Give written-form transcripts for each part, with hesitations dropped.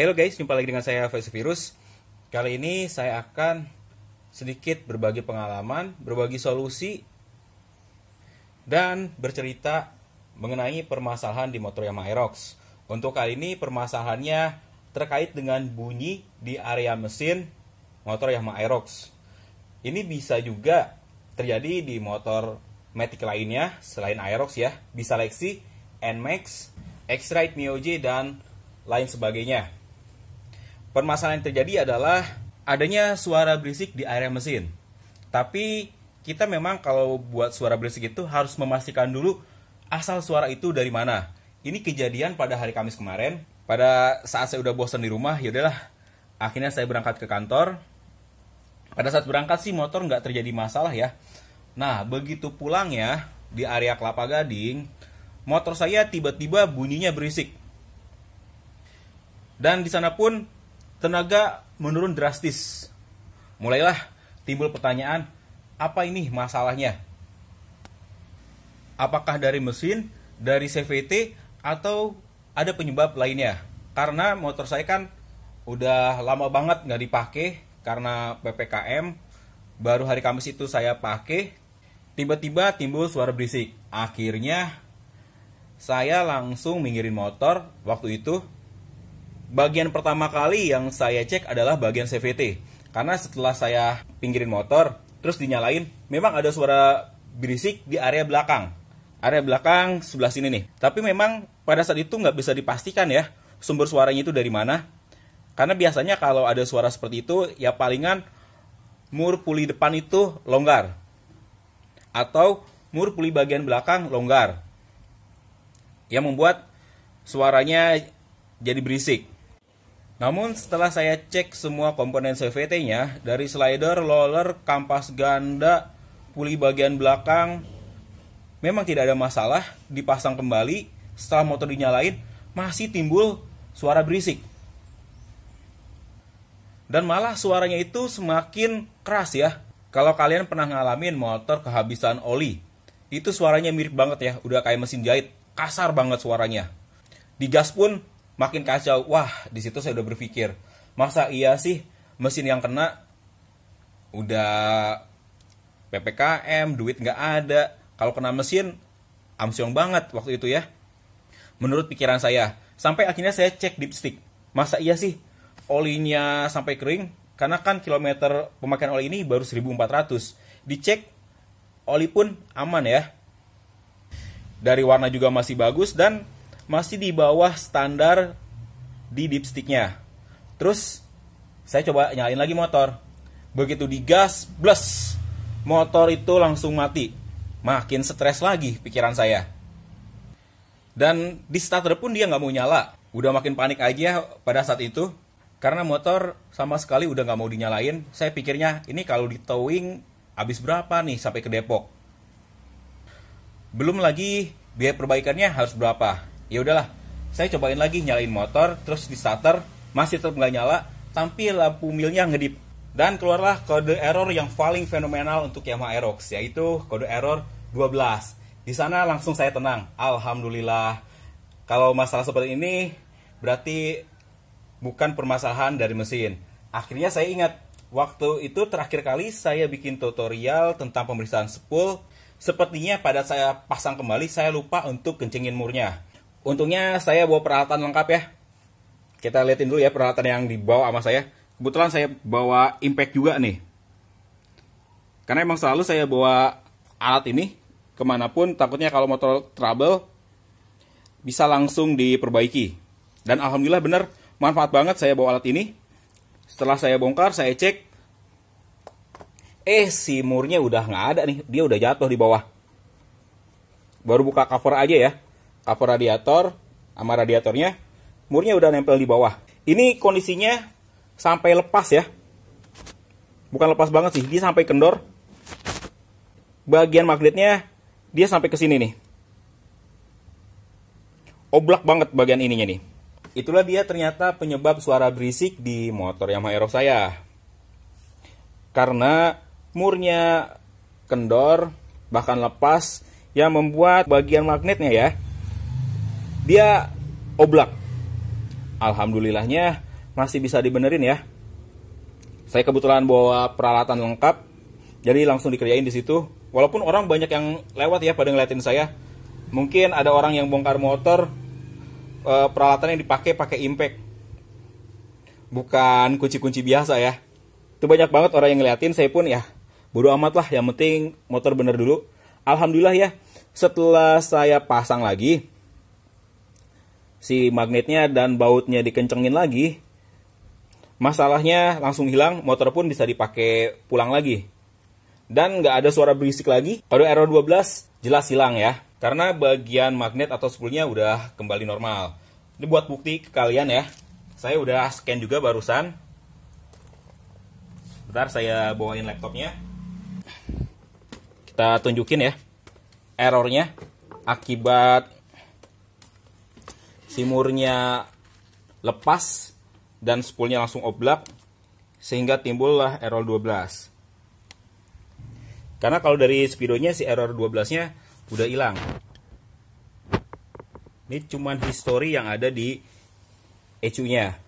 Halo guys, jumpa lagi dengan saya Virus. Kali ini saya akan sedikit berbagi pengalaman, berbagi solusi, dan bercerita mengenai permasalahan di motor Yamaha Aerox. Untuk kali ini permasalahannya terkait dengan bunyi di area mesin motor Yamaha Aerox. Ini bisa juga terjadi di motor Matic lainnya selain Aerox ya, bisa Lexi, NMAX, X-Ride, Mio J, dan lain sebagainya. Permasalahan yang terjadi adalah adanya suara berisik di area mesin. Tapi kita memang kalau buat suara berisik itu harus memastikan dulu asal suara itu dari mana. Ini kejadian pada hari Kamis kemarin. Pada saat saya udah bosan di rumah, yaudahlah, akhirnya saya berangkat ke kantor. Pada saat berangkat sih motor nggak terjadi masalah ya. Nah, begitu pulangnya di area Kelapa Gading, motor saya tiba-tiba bunyinya berisik. Dan di sana pun tenaga menurun drastis. Mulailah timbul pertanyaan, apa ini masalahnya? Apakah dari mesin, dari CVT, atau ada penyebab lainnya? Karena motor saya kan udah lama banget nggak dipakai karena PPKM. Baru hari Kamis itu saya pakai, tiba-tiba timbul suara berisik. Akhirnya saya langsung minggirin motor. Waktu itu bagian pertama kali yang saya cek adalah bagian CVT. Karena setelah saya pinggirin motor, terus dinyalain, memang ada suara berisik di area belakang. Area belakang sebelah sini nih. Tapi memang pada saat itu nggak bisa dipastikan ya, sumber suaranya itu dari mana. Karena biasanya kalau ada suara seperti itu, ya palingan mur puli depan itu longgar. Atau mur puli bagian belakang longgar. Yang membuat suaranya jadi berisik. Namun setelah saya cek semua komponen CVT-nya, dari slider, roller, kampas ganda, puli bagian belakang, memang tidak ada masalah. Dipasang kembali, setelah motor dinyalain, masih timbul suara berisik. Dan malah suaranya itu semakin keras ya. Kalau kalian pernah ngalamin motor kehabisan oli, itu suaranya mirip banget ya, udah kayak mesin jahit, kasar banget suaranya. Digas pun makin kacau. Wah, di situ saya udah berpikir, masa iya sih mesin yang kena? Udah PPKM, duit nggak ada. Kalau kena mesin, amsyong banget waktu itu ya. Menurut pikiran saya. Sampai akhirnya saya cek dipstick. Masa iya sih olinya sampai kering? Karena kan kilometer pemakaian oli ini baru 1400. Dicek, oli pun aman ya. Dari warna juga masih bagus dan masih di bawah standar di dipsticknya. Terus saya coba nyalain lagi motor. Begitu digas, bless, motor itu langsung mati. Makin stres lagi pikiran saya. Dan di starter pun dia nggak mau nyala. Udah makin panik aja pada saat itu. Karena motor sama sekali udah nggak mau dinyalain. Saya pikirnya ini kalau di towing habis berapa nih sampai ke Depok. Belum lagi biaya perbaikannya harus berapa. Ya udahlah, saya cobain lagi nyalain motor, terus di starter masih tetap nggak nyala, sampai lampu milnya ngedip. Dan keluarlah kode error yang paling fenomenal untuk Yamaha Aerox, yaitu kode error 12. Di sana langsung saya tenang, alhamdulillah. Kalau masalah seperti ini berarti bukan permasalahan dari mesin. Akhirnya saya ingat, waktu itu terakhir kali saya bikin tutorial tentang pemeriksaan spool. Sepertinya pada saya pasang kembali, saya lupa untuk kencengin murnya. Untungnya saya bawa peralatan lengkap ya. Kita liatin dulu ya peralatan yang dibawa sama saya. Kebetulan saya bawa impact juga nih. Karena emang selalu saya bawa alat ini kemanapun, takutnya kalau motor trouble bisa langsung diperbaiki. Dan alhamdulillah bener, manfaat banget saya bawa alat ini. Setelah saya bongkar, saya cek. Si murnya udah nggak ada nih. Dia udah jatuh di bawah. Baru buka cover aja ya. Cover radiator sama radiatornya, murnya udah nempel di bawah. Ini kondisinya sampai lepas ya. Bukan lepas banget sih, dia sampai kendor. Bagian magnetnya dia sampai ke sini nih. Oblak banget bagian ininya nih. Itulah dia ternyata penyebab suara berisik di motor Yamaha Aerox saya. Karena murnya kendor, bahkan lepas, yang membuat bagian magnetnya ya, dia oblak. Alhamdulillahnya masih bisa dibenerin ya. Saya kebetulan bawa peralatan lengkap, jadi langsung dikerjain di situ. Walaupun orang banyak yang lewat ya pada ngeliatin saya. Mungkin ada orang yang bongkar motor, peralatan yang pakai impact, bukan kunci-kunci biasa ya. Itu banyak banget orang yang ngeliatin. Saya pun ya bodo amat lah, yang penting motor bener dulu. Alhamdulillah ya, setelah saya pasang lagi si magnetnya dan bautnya dikencengin lagi, masalahnya langsung hilang, motor pun bisa dipakai pulang lagi. Dan nggak ada suara berisik lagi. Kode error 12 jelas hilang ya, karena bagian magnet atau spoolnya udah kembali normal. Ini buat bukti ke kalian ya. Saya udah scan juga barusan. Bentar, saya bawain laptopnya. Kita tunjukin ya errornya akibat simurnya lepas dan spoolnya langsung oblak, sehingga timbullah error 12. Karena kalau dari speedonya si error 12-nya udah hilang. Ini cuman history yang ada di ECU-nya.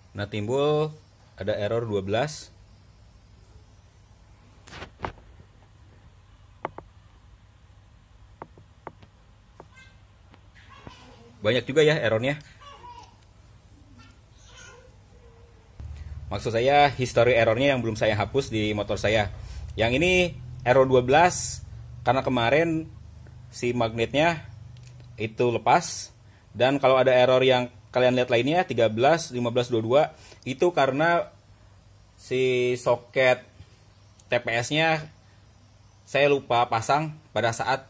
Nah, timbul ada error 12. Banyak juga ya errornya. Maksud saya history errornya yang belum saya hapus di motor saya. Yang ini error 12 karena kemarin si magnetnya itu lepas. Dan kalau ada error yang kalian lihat lainnya 13, 15, 22 itu karena si soket TPS-nya saya lupa pasang pada saat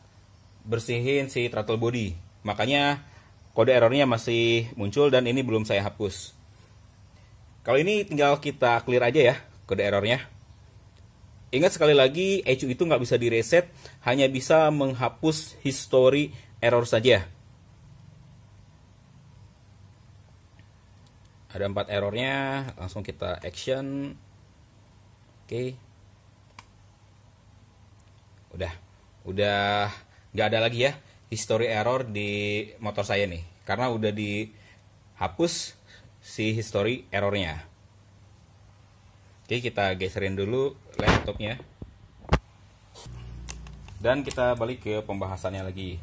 bersihin si throttle body. Makanya kode errornya masih muncul dan ini belum saya hapus. Kalau ini tinggal kita clear aja ya kode errornya. Ingat sekali lagi, ECU itu nggak bisa direset, hanya bisa menghapus history error saja. Ada 4 errornya, langsung kita action. Oke. Udah nggak ada lagi ya history error di motor saya nih, karena udah dihapus si history errornya. Oke, kita geserin dulu laptopnya dan kita balik ke pembahasannya lagi.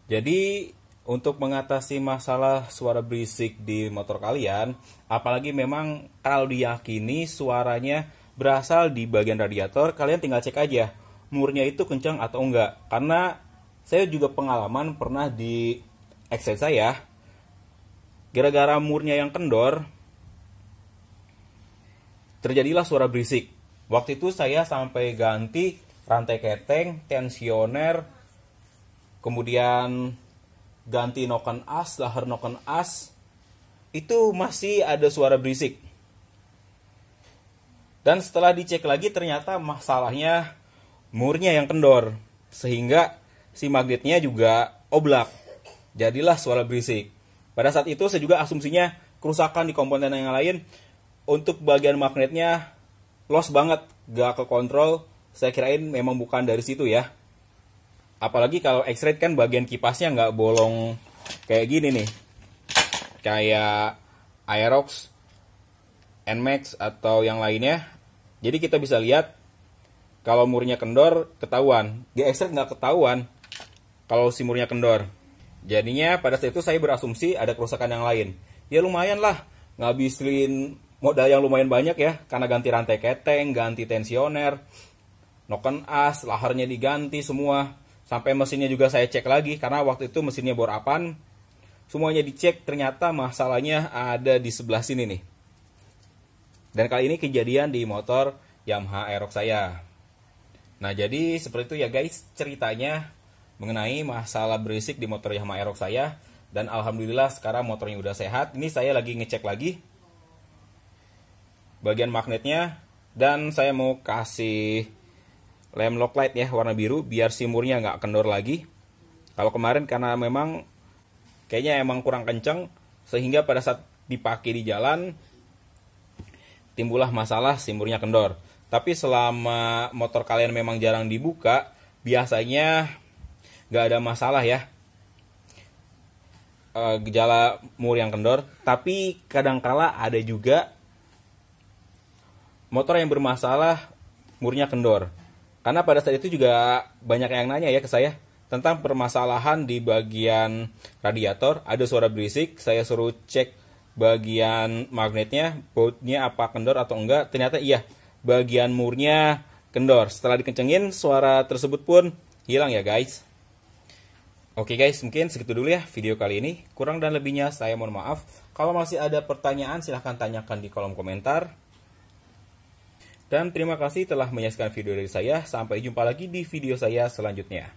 Jadi untuk mengatasi masalah suara berisik di motor kalian, apalagi memang kalau diyakini suaranya berasal di bagian radiator, kalian tinggal cek aja murnya itu kencang atau enggak. Karena saya juga pengalaman pernah di Excel saya, gara-gara murnya yang kendor, terjadilah suara berisik. Waktu itu saya sampai ganti rantai keteng, tensioner, kemudian ganti noken as, lahar noken as, itu masih ada suara berisik. Dan setelah dicek lagi ternyata masalahnya murnya yang kendor, sehingga si magnetnya juga oblak. Jadilah suara berisik. Pada saat itu saya juga asumsinya kerusakan di komponen yang lain. Untuk bagian magnetnya loss banget, gak kekontrol. Saya kirain memang bukan dari situ ya. Apalagi kalau X-Rate kan bagian kipasnya nggak bolong kayak gini nih. Kayak Aerox, NMAX atau yang lainnya. Jadi kita bisa lihat kalau murnya kendor ketahuan. Di X-Rate nggak ketahuan kalau si murnya kendor. Jadinya pada saat itu saya berasumsi ada kerusakan yang lain. Ya lumayan lah, ngabisin modal yang lumayan banyak ya. Karena ganti rantai keteng, ganti tensioner, noken as, laharnya diganti semua. Sampai mesinnya juga saya cek lagi, karena waktu itu mesinnya bor apan. Semuanya dicek, ternyata masalahnya ada di sebelah sini nih. Dan kali ini kejadian di motor Yamaha Aerox saya. Nah jadi seperti itu ya guys ceritanya mengenai masalah berisik di motor Yamaha Aerox saya. Dan alhamdulillah sekarang motornya udah sehat. Ini saya lagi ngecek lagi bagian magnetnya. Dan saya mau kasih lem lock light ya warna biru biar simurnya nggak kendor lagi. Kalau kemarin karena memang kayaknya emang kurang kenceng, sehingga pada saat dipakai di jalan timbullah masalah simurnya kendor. Tapi selama motor kalian memang jarang dibuka, biasanya nggak ada masalah ya, gejala mur yang kendor. Tapi kadangkala ada juga motor yang bermasalah murnya kendor. Karena pada saat itu juga banyak yang nanya ya ke saya tentang permasalahan di bagian radiator, ada suara berisik. Saya suruh cek bagian magnetnya, bautnya apa kendor atau enggak. Ternyata iya, bagian murnya kendor. Setelah dikencengin, suara tersebut pun hilang ya guys. Oke guys, mungkin segitu dulu ya video kali ini. Kurang dan lebihnya saya mohon maaf. Kalau masih ada pertanyaan silahkan tanyakan di kolom komentar. Dan terima kasih telah menyaksikan video dari saya. Sampai jumpa lagi di video saya selanjutnya.